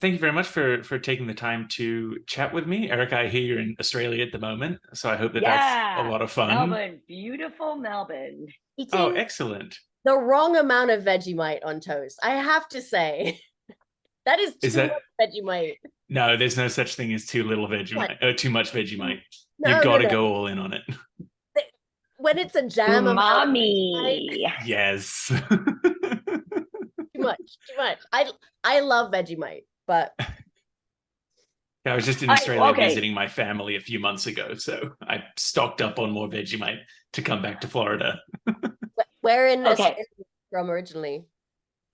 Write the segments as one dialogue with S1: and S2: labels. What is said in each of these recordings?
S1: Thank you very much for taking the time to chat with me. Erica, I hear you're in Australia at the moment, so I hope that that's a
S2: Yeah,
S1: lot of fun.
S2: Melbourne, beautiful Melbourne.
S1: Oh,
S3: Eating
S1: excellent.
S3: the wrong amount of Vegemite on toast. I have to say, that is
S1: Is
S3: too
S1: that
S3: much Vegemite.
S1: no, there's no such thing as too little
S3: What?
S1: Vegemite, too much Vegemite. You
S3: No, no,
S1: gotta
S3: no.
S1: go all in on it.
S3: When it's a jam amount of Vegemite,
S2: Umami.
S1: Yes.
S3: too much, too much. I love Vegemite, but
S1: I was just in
S2: I
S1: Australia
S2: okay.
S1: visiting my family a few months ago, so I stocked up on more Vegemite to come back to Florida.
S3: where in
S2: Okay.
S3: Australia are you from originally?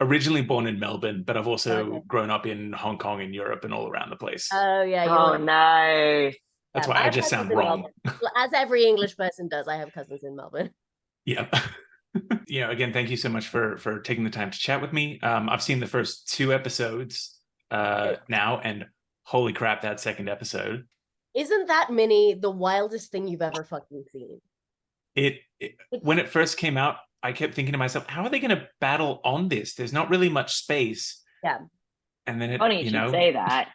S1: Originally born in Melbourne, but I've also
S3: Okay.
S1: grown up in Hong Kong and Europe and all around the place.
S3: Oh yeah, you
S2: Oh,
S3: were.
S2: nice.
S1: That's
S3: Yeah,
S1: why
S3: I
S1: I
S3: have
S1: just
S3: cousins
S1: sound
S3: in
S1: wrong.
S3: Melbourne. As every English person does, I have cousins in Melbourne.
S1: Yeah. Again, thank you so much for taking the time to chat with me. I've seen the first two episodes
S3: Great.
S1: now, and holy crap, that second episode.
S3: Isn't that mini the wildest thing you've ever fucking seen?
S1: It
S3: It's
S1: when it first came out, I kept thinking to myself, how are they going to battle on this? There's not really much space,
S3: yeah.
S1: and then
S2: Funny you should say that.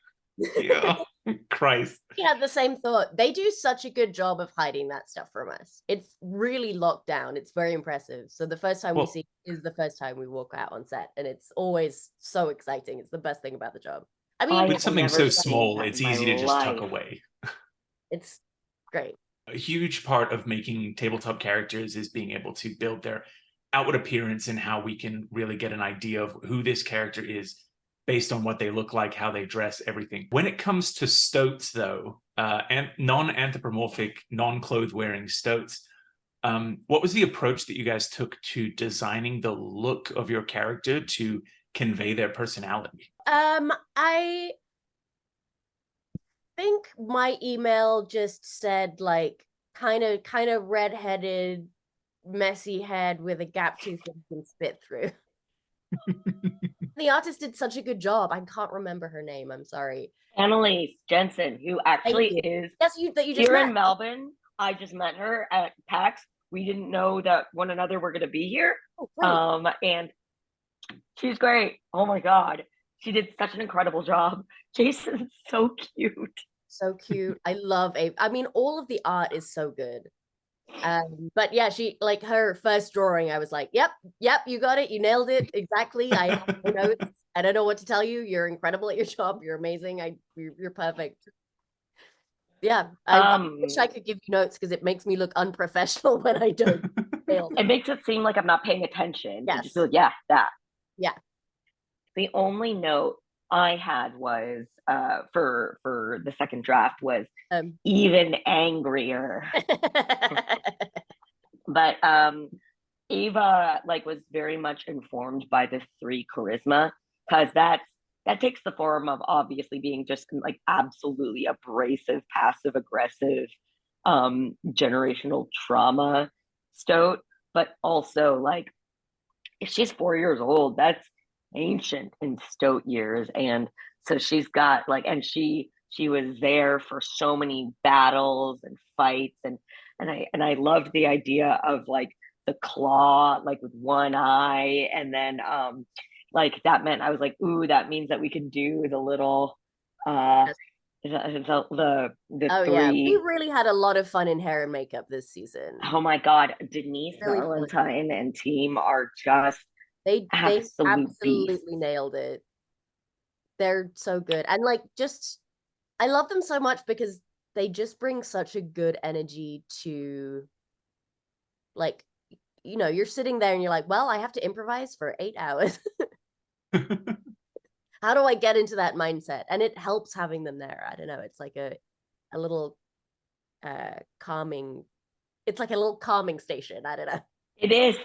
S1: yeah, Christ.
S3: We had the same thought. They do such a good job of hiding that stuff from us. It's really locked down. It's very impressive. So the first time we
S1: Well,
S3: see it is the first time we walk out on set, and it's always so exciting. It's the best thing about the job. I
S2: I
S3: mean,
S1: with
S2: have
S1: something
S2: never
S1: so
S2: seen
S1: small,
S2: that in
S1: it's
S2: my
S1: easy to just tuck
S2: life.
S1: away.
S3: it's great.
S1: A huge part of making tabletop characters is being able to build their outward appearance and how we can really get an idea of who this character is based on what they look like, how they dress, everything. When it comes to stoats, though, and non-anthropomorphic, non-clothes wearing stoats, what was the approach that you guys took to designing the look of your character to convey their personality?
S3: I think my email just said like kind of redheaded, messy head with a gap tooth that you can spit through. The artist did such a good job. I can't remember her name. I'm sorry.
S2: Annalise Jensen, who
S3: Thank
S2: actually
S3: you.
S2: is
S3: Yes, you that you just
S2: here
S3: met.
S2: in Melbourne. I just met her at PAX. We didn't know that one another were going to be here.
S3: Oh, great.
S2: And she's great. Oh my God. She did such an incredible job. Jason's so cute.
S3: So cute. I love A. I mean, all of the art is so good. But yeah, she like her first drawing, I was like, yep, yep, you got it, you nailed it exactly. I have no notes. I don't know what to tell you. You're incredible at your job. You're amazing. You're perfect. Yeah, I wish I
S2: Um,
S3: could give you notes because it makes me look unprofessional when I don't. Fail.
S2: it makes it seem like I'm not paying attention and just be
S3: Yes.
S2: like, yeah, that.
S3: Yeah.
S2: The only note I had was for the second draft was
S3: Um.
S2: even angrier. But Ava like was very much informed by the three charisma because that takes the form of obviously being just like absolutely abrasive, passive aggressive, generational trauma stoat, but also like if she's 4 years old, that's ancient in stoat years. And so she's got like and she was there for so many battles and fights and I loved the idea of like the claw like with one eye and then like that meant I was like ooh that means that we can do the little uh the
S3: Oh yeah, we
S2: three.
S3: really had a lot of fun in hair and makeup this season.
S2: Oh my God, Denise
S3: Really fun.
S2: Valentine and team are just
S3: They
S2: absolute
S3: absolutely
S2: beasts.
S3: nailed it. They're so good. And like just I love them so much because they just bring such a good energy to like you're sitting there and you're like, well, I have to improvise for 8 hours. How do I get into that mindset? And it helps having them there. I don't know. It's like a little calming, it's like a little calming station. I don't know.
S2: It is.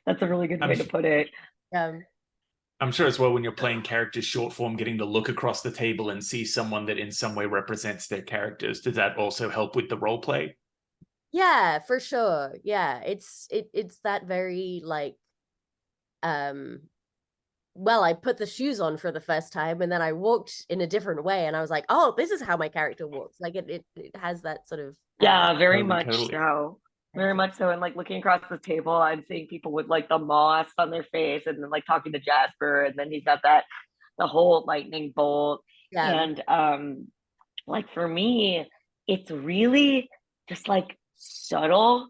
S2: That's a really good
S1: I'm
S2: way to put it.
S3: Um
S1: I'm sure as well when you're playing characters short form, getting to look across the table and see someone that in some way represents their characters. Does that also help with the role play?
S3: yeah, for sure. Yeah. It's that very like um well, I put the shoes on for the first time and then I walked in a different way and I was like, oh, this is how my character walks. Like it has that sort of
S2: Yeah, very
S1: Totally,
S2: much
S1: totally.
S2: so. Very much so. And like looking across the table, I'm seeing people with like the moss on their face and then like talking to Jasper. And then he's got that the whole lightning bolt.
S3: Yeah.
S2: And like for me, it's really just like subtle.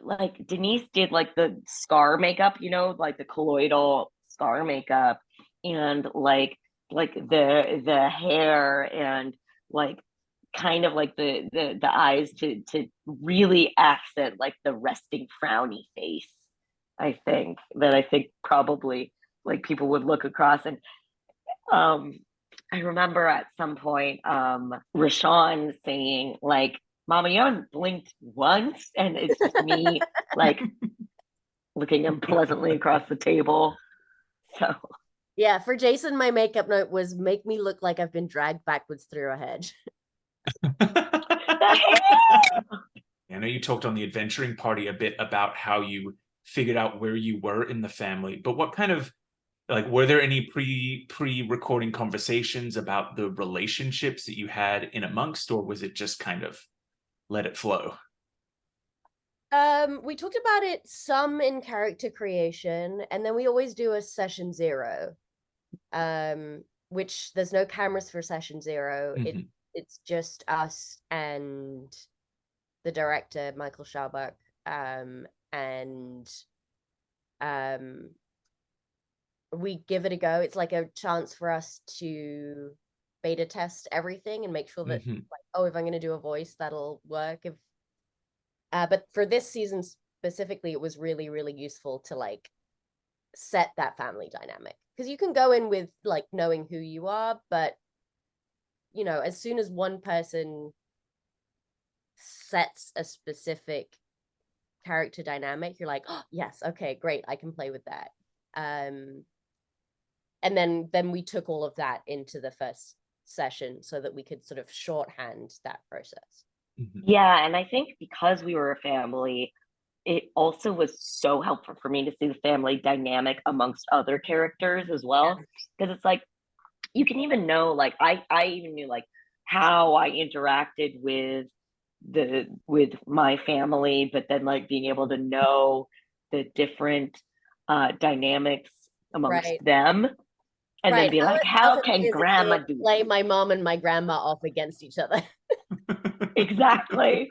S2: Like Denise did like the scar makeup, you know, like the colloidal scar makeup, and like the hair, and like kind of like the eyes to really accent like the resting frowny face. I think probably like people would look across. And um I remember at some point Rashawn saying like, Mama, you haven't blinked once, and it's just me like looking unpleasantly across the table. So
S3: Yeah, for Jason, my makeup note was make me look like I've been dragged backwards through a hedge.
S1: I know you talked on the adventuring party a bit about how you figured out where you were in the family, but what kind of, like, were there any pre-recording conversations about the relationships that you had in amongst, or was it just kind of let it flow?
S3: We talked about it some in character creation, and then we always do a session 0. Which there's no cameras for session 0.
S1: Mm-hmm.
S3: It's just us and the director, Michael Schaubuck. And we give it a go. It's like a chance for us to beta test everything and make sure that like, oh, if I'm going to do a voice, that'll work. If but for this season specifically, it was really, really useful to like set that family dynamic, because you can go in with like knowing who you are, but you know, as soon as one person sets a specific character dynamic, you're like, oh yes, okay, great, I can play with that. And then we took all of that into the first session so that we could sort of shorthand that process.
S2: Yeah, and I think because we were a family, it also was so helpful for me to see the family dynamic amongst other characters as well. Because it's like, you can even know, like, I even knew like how I interacted with my family, but then like being able to know the different dynamics amongst them, and then be like, how can grandma do
S3: play my mom and my grandma off against each other?
S2: Exactly.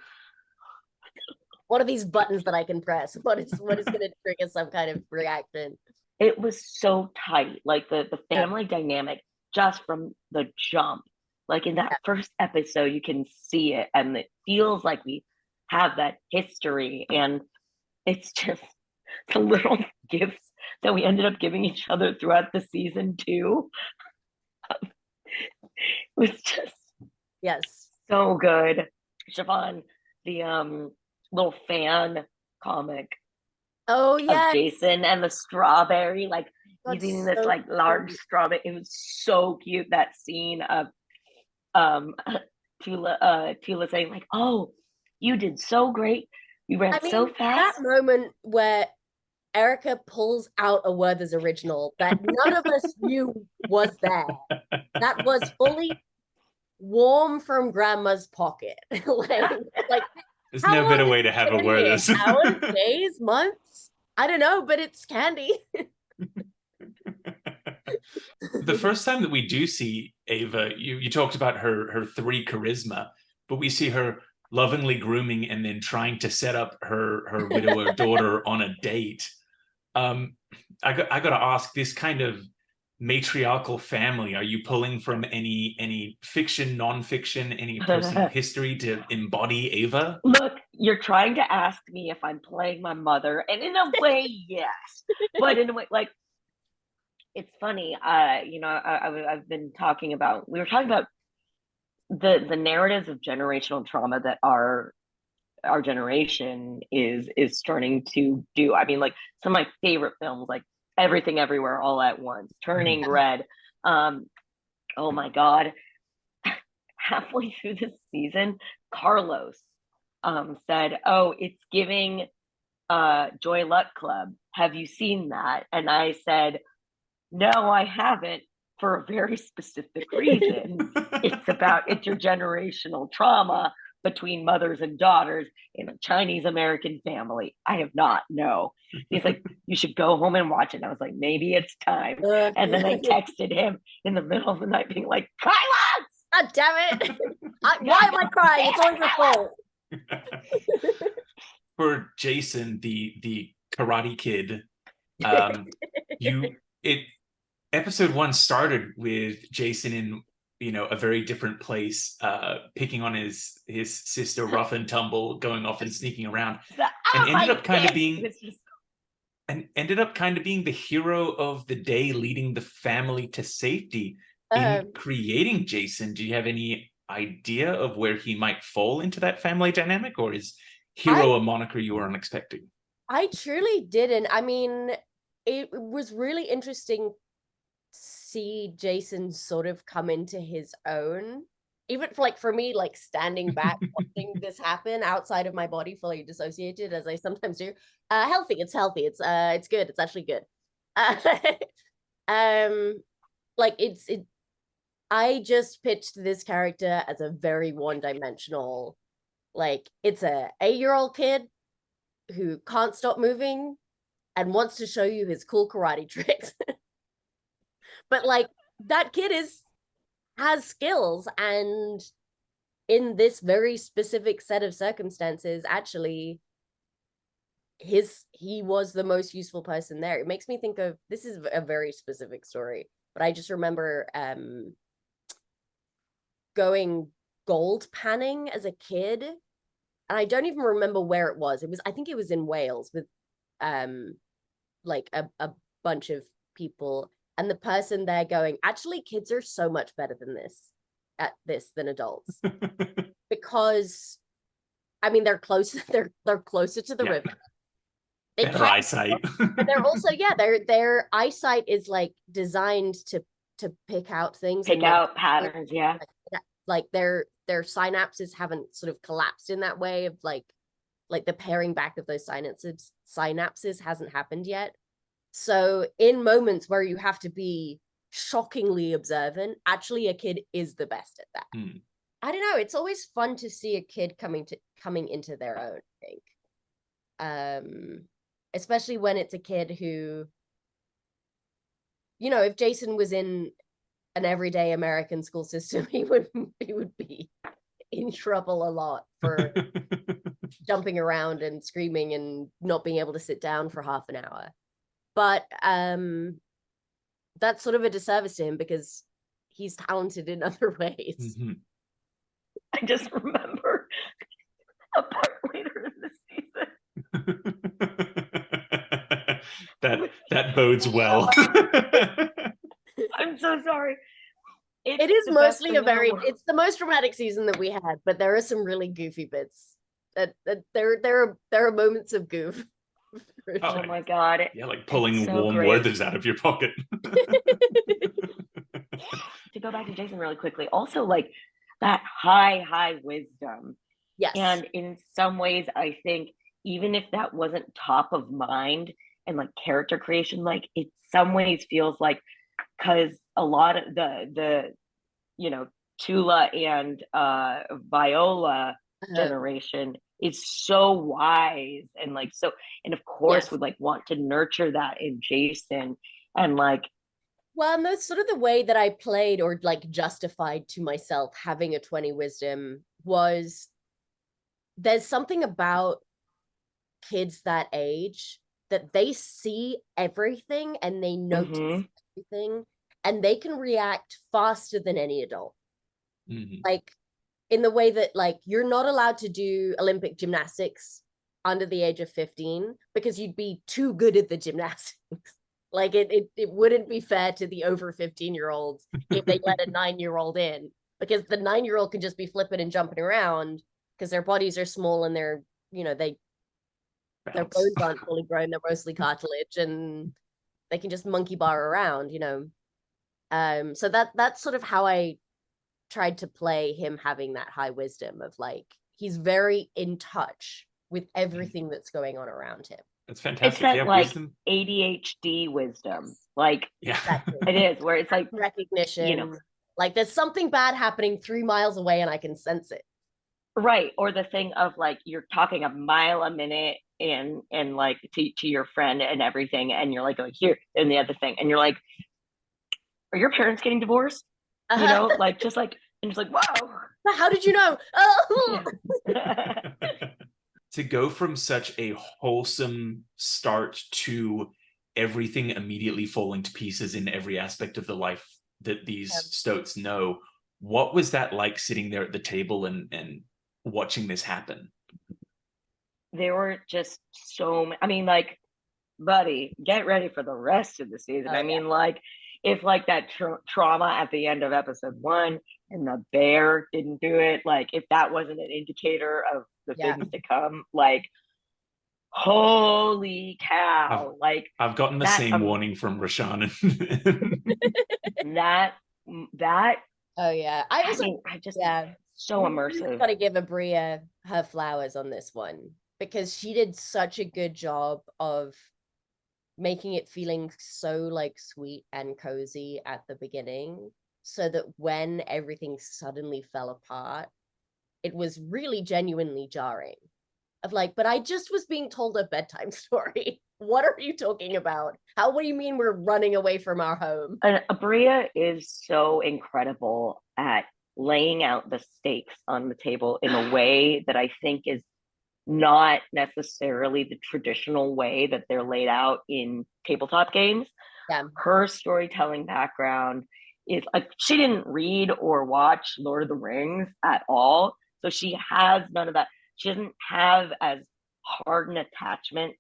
S3: What are these buttons that I can press? What is going to trigger some kind of reaction?
S2: It was so tight, like the family dynamic just from the jump. Like in that first episode, you can see it, and it feels like we have that history, and it's just the little gifts that we ended up giving each other throughout the season too. It was just so good. Siobhan, the little fan comic of Jason and the strawberry, like he's eating this like large strawberry. It was so cute, that scene of Tula saying like, oh, you did so great, you ran so fast.
S3: That moment where Erika pulls out a Werther's original that none of us knew was there, that was fully warm from grandma's pocket. like
S1: there's no better way to have a Werther's.
S3: Hours, days, months, I don't know, but it's candy.
S1: The first time that we do see Ava, you talked about her 3 charisma, but we see her lovingly grooming and then trying to set up her widower daughter on a date. I got to ask, this kind of matriarchal family, are you pulling from any fiction, non-fiction, any personal history to embody Ava?
S2: Look, you're trying to ask me if I'm playing my mother, and in a way, yes, but in a way, like, it's funny. You know, I've been talking about. We were talking about the narratives of generational trauma that our generation is starting to do. I mean, like some of my favorite films, like Everything Everywhere All at Once, Turning Red. Oh my God. Halfway through this season, Carlos said, oh, it's giving Joy Luck Club. Have you seen that? And I said, no, I haven't, for a very specific reason. It's about intergenerational trauma, between mothers and daughters in a Chinese American family. I have not. No. He's like, you should go home and watch it. And I was like, maybe it's time. And then I texted him in the middle of the night, being like, Kyla!
S3: God damn it! Why am I crying? It's always your fault.
S1: For Jason, the Karate Kid, episode 1 started with Jason in a very different place, picking on his sister, rough and tumble, going off and sneaking around, and ended up kind of being the hero of the day, leading the family to safety. In creating Jason, do you have any idea of where he might fall into that family dynamic, or is hero a moniker you were unexpecting?
S3: I truly didn't. I mean, it was really interesting see Jason sort of come into his own, even for me, like standing back watching this happen outside of my body, fully dissociated as I sometimes do. It's healthy, it's good, it's actually good. I just pitched this character as a very one-dimensional, it's a 8-year-old kid who can't stop moving and wants to show you his cool karate tricks. But that kid has skills, and in this very specific set of circumstances, actually he was the most useful person there. It makes me think of, this is a very specific story, but I just remember going gold panning as a kid, and I don't even remember where it was. I think it was in Wales with a bunch of people. And the person there going, actually, kids are so much better at this than adults. Because, I mean, they're closer to the river.
S1: Better eyesight.
S3: But they're also, their eyesight is designed to pick out things.
S2: Pick out patterns, yeah.
S3: Their synapses haven't sort of collapsed in that way of the paring back of those synapses hasn't happened yet. So in moments where you have to be shockingly observant, actually a kid is the best at that. I don't know, it's always fun to see a kid coming into their own, I think. Especially when it's a kid who, if Jason was in an everyday American school system, he would be in trouble a lot for jumping around and screaming and not being able to sit down for half an hour. But that's sort of a disservice to him because he's talented in other ways.
S1: Mm-hmm.
S2: I just remember a part later in the
S1: season. that bodes well.
S2: I'm so sorry.
S3: It is mostly it's the most dramatic season that we had, but there are some really goofy bits. There are moments of goof.
S2: Oh my god.
S1: Yeah, like pulling warm Werthers out of your pocket.
S2: To go back to Jason really quickly, also that high wisdom.
S3: Yes.
S2: And in some ways, I think even if that wasn't top of mind and character creation, it some ways feels because a lot of the Tula and Viola generation is so wise and and of course would want to nurture that in Jason and well,
S3: and that's sort of the way that I played or justified to myself having a 20 wisdom was there's something about kids that age that they see everything and they notice everything and they can react faster than any adult. In the way that you're not allowed to do Olympic gymnastics under the age of 15 because you'd be too good at the gymnastics. It wouldn't be fair to the over 15-year-olds if they let a 9-year-old in, because the 9-year-old can just be flipping and jumping around because their bodies are small and their bones aren't fully grown, they're mostly cartilage and they can just monkey bar around, so that's sort of how I tried to play him having that high wisdom of he's very in touch with everything that's going on around him.
S1: That's fantastic.
S2: It's that wisdom. ADHD wisdom.
S3: Exactly.
S2: It is where it's
S3: recognition. There's something bad happening 3 miles away and I can sense it.
S2: Right. Or the thing of like you're talking a mile a minute and like to your friend and everything, and you're like going here and the other thing, and you're like, are your parents getting divorced? You know, like just like and it's like, whoa.
S3: How did you know? Oh.
S1: To go from such a wholesome start to everything immediately falling to pieces in every aspect of the life that these stoats know, what was that like sitting there at the table and watching this happen?
S2: There were just so I mean, like, buddy, get ready for the rest of the season. I mean, like, if like that trauma at the end of episode 1 and the bear didn't do it, like if that wasn't an indicator of the things to come, like, holy cow.
S1: I've gotten the same warning from Rashawn.
S2: that
S3: oh yeah, I just so immersive. Got to give Aabria her flowers on this one, because she did such a good job of making it feeling so like sweet and cozy at the beginning, so that when everything suddenly fell apart, it was really genuinely jarring. Of like, but I just was being told a bedtime story. What are you talking about? What do you mean we're running away from our home?
S2: And Aabria is so incredible at laying out the stakes on the table in a way that I think is not necessarily the traditional way that they're laid out in tabletop games.
S3: Yeah.
S2: Her storytelling background is like, she didn't read or watch Lord of the Rings at all. So she has none of that. She doesn't have as hard an attachment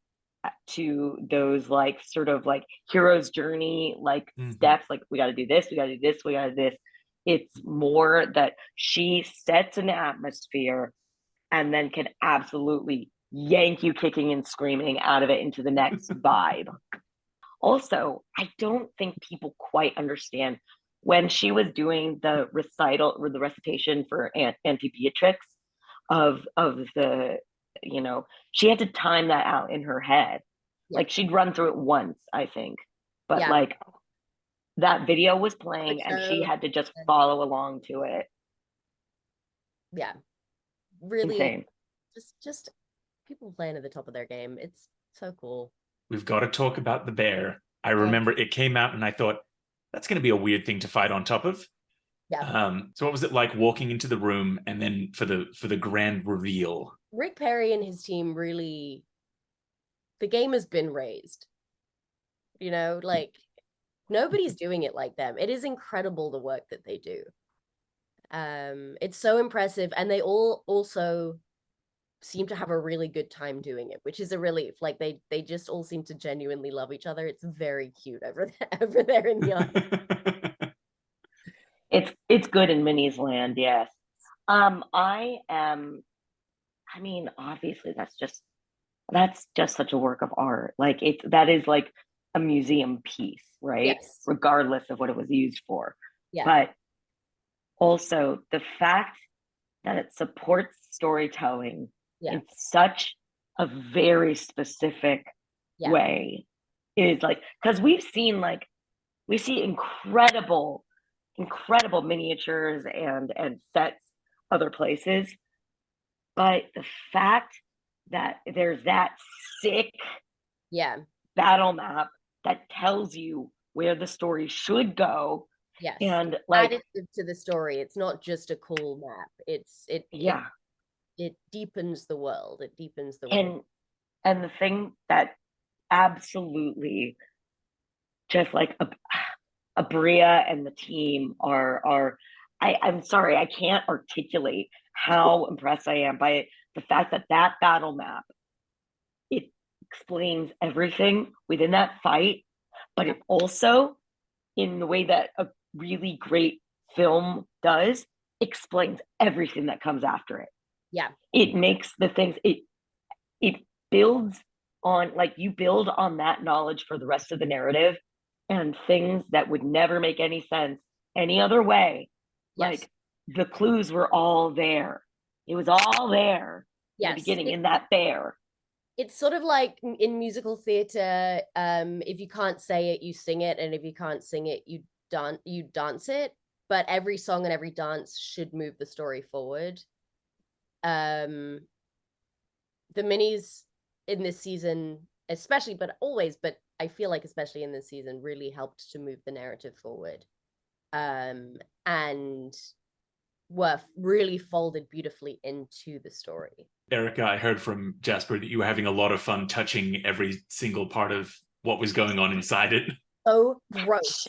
S2: to those like sort of like hero's journey, like steps, like we got to do this, we got to do this, we got to do this. It's more that she sets an atmosphere and then can absolutely yank you kicking and screaming out of it into the next vibe. Also, I don't think people quite understand when she was doing the recital or the recitation for Auntie Beatrix of the, you know, she had to time that out in her head. Like she'd run through it once, I think, but like that video was playing and she had to just follow along to it.
S3: Yeah, really
S2: insane.
S3: Just people playing at the top of their game. It's so cool.
S1: We've got to talk about the bear. I remember it came out and I thought, that's going to be a weird thing to fight on top of.
S3: Yeah.
S1: So what was it like walking into the room and then for the grand reveal?
S3: Rick Perry and his team really, the game has been raised. You know, like nobody's doing it like them. It is incredible the work that they do. It's so impressive, and they all also seem to have a really good time doing it, which is a relief. Like they just all seem to genuinely love each other. It's very cute over there in the art.
S2: It's good in Minnie's land, yes. I mean, obviously that's just such a work of art. Like that is like a museum piece, right?
S3: Yes.
S2: Regardless of what it was used for.
S3: Yeah.
S2: But also the fact that it supports storytelling in such a very specific way is like, because we see incredible miniatures and sets other places, but the fact that there's that sick battle map that tells you where the story should go.
S3: Yes.
S2: And like
S3: added to the story. It's not just a cool map. It deepens the world. It deepens the world.
S2: And the thing that absolutely just like Aabria and the team are I'm sorry, I can't articulate how impressed I am by the fact that battle map, it explains everything within that fight, but it also, in the way that a really great film does, explains everything that comes after it.
S3: Yeah.
S2: It makes the things, it builds on, like, you build on that knowledge for the rest of the narrative, and things that would never make any sense any other way. Like the clues were all there. It was all there in the beginning in that bear.
S3: It's sort of like in musical theater, if you can't say it, you sing it, and if you can't sing it, you dance it. But every song and every dance should move the story forward. The minis in this season, especially, but always, but I feel like especially in this season, really helped to move the narrative forward. And were really folded beautifully into the story.
S1: Erika, I heard from Jasper that you were having a lot of fun touching every single part of what was going on inside it.
S3: So gross.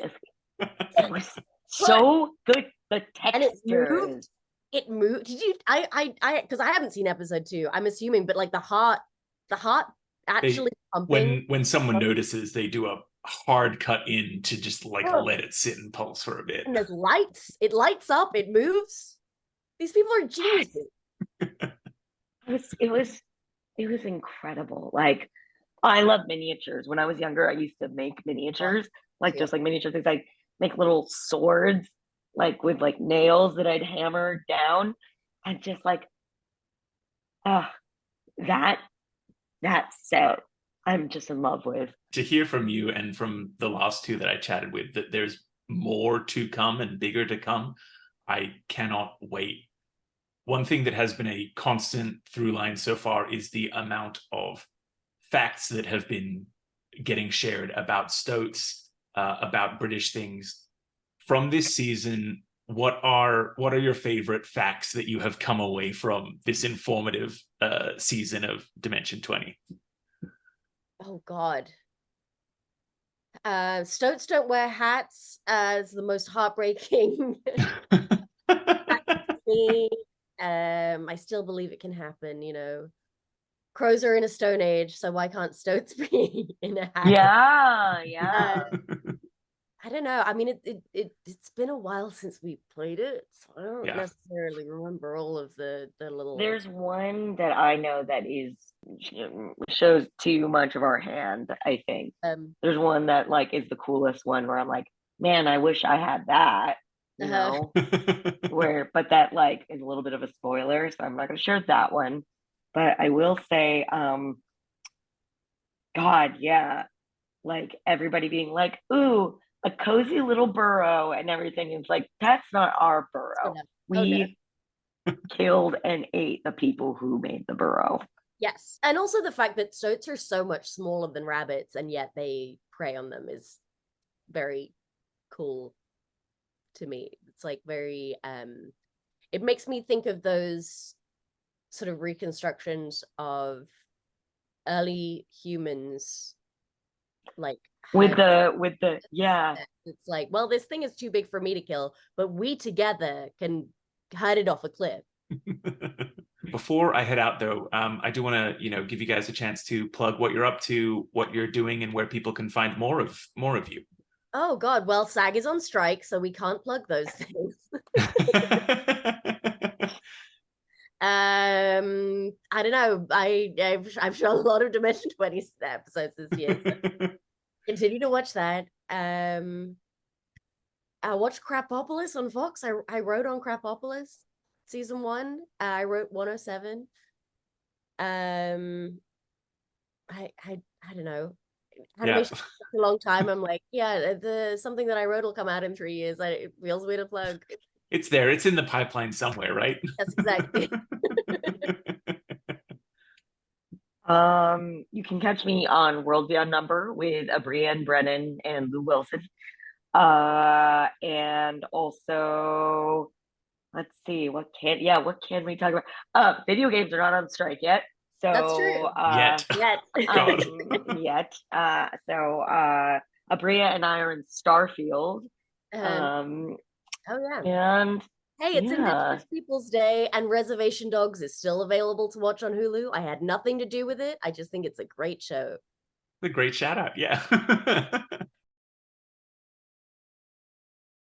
S2: It was so good. The textures.
S3: It moved. Did you? I because I haven't seen episode 2. I'm assuming, but like the heart actually pumping.
S1: When someone notices, they do a hard cut in to just like let it sit and pulse for a bit.
S3: And there's lights. It lights up. It moves. These people are geniuses.
S2: It was incredible. Like, I love miniatures. When I was younger, I used to make miniatures, like just like miniature things. Like make little swords, like with like nails that I'd hammer down, and just like, that set I'm just in love with.
S1: To hear from you and from the last 2 that I chatted with that there's more to come and bigger to come, I cannot wait. One thing that has been a constant through line so far is the amount of facts that have been getting shared about stoats, about British things. From this season, what are your favorite facts that you have come away from this informative season of Dimension 20?
S3: Oh God. Stoats don't wear hats as the most heartbreaking. I still believe it can happen, you know. Crows are in a stone age, so why can't stoats be in a hat?
S2: Yeah.
S3: I don't know. I mean, it's been a while since we played it, so I don't necessarily remember all of the little.
S2: There's one that I know that shows too much of our hand, I think. There's one that like is the coolest one where I'm like, man, I wish I had that. You know, but that like is a little bit of a spoiler, so I'm not gonna share that one. But I will say, God, yeah, like everybody being like, ooh, a cozy little burrow and everything. It's like, that's not our burrow. We killed and ate the people who made the burrow.
S3: Yes. And also the fact that stoats are so much smaller than rabbits and yet they prey on them is very cool to me. It's like very it makes me think of those sort of reconstructions of early humans, like
S2: with the yeah,
S3: it's like, well, this thing is too big for me to kill, but we together can hide it off a cliff.
S1: Before I head out though, I do want to give you guys a chance to plug what you're up to, what you're doing, and where people can find more of you.
S3: Oh God, well, SAG is on strike, so we can't plug those things. I don't know. I've shown a lot of Dimension 20 episodes this year. So continue to watch that. I watched Crapopolis on Fox. I wrote on Crapopolis season 1. I wrote 107. I don't know. Animation took a long time. I'm like, yeah, something that I wrote will come out in 3 years. It feels weird to plug.
S1: It's there. It's in the pipeline somewhere, right?
S3: Yes, exactly.
S2: You can catch me on World Beyond Number with Aabria and Brennan and Lou Wilson. And also, let's see, what can we talk about? Video games are not on strike yet. So
S3: that's true.
S2: Yet. So Aabria and I are in Starfield.
S3: Oh yeah.
S2: And
S3: hey, it's Indigenous Peoples Day, and Reservation Dogs is still available to watch on Hulu. I had nothing to do with it. I just think it's a great show.
S1: A great shout out, yeah.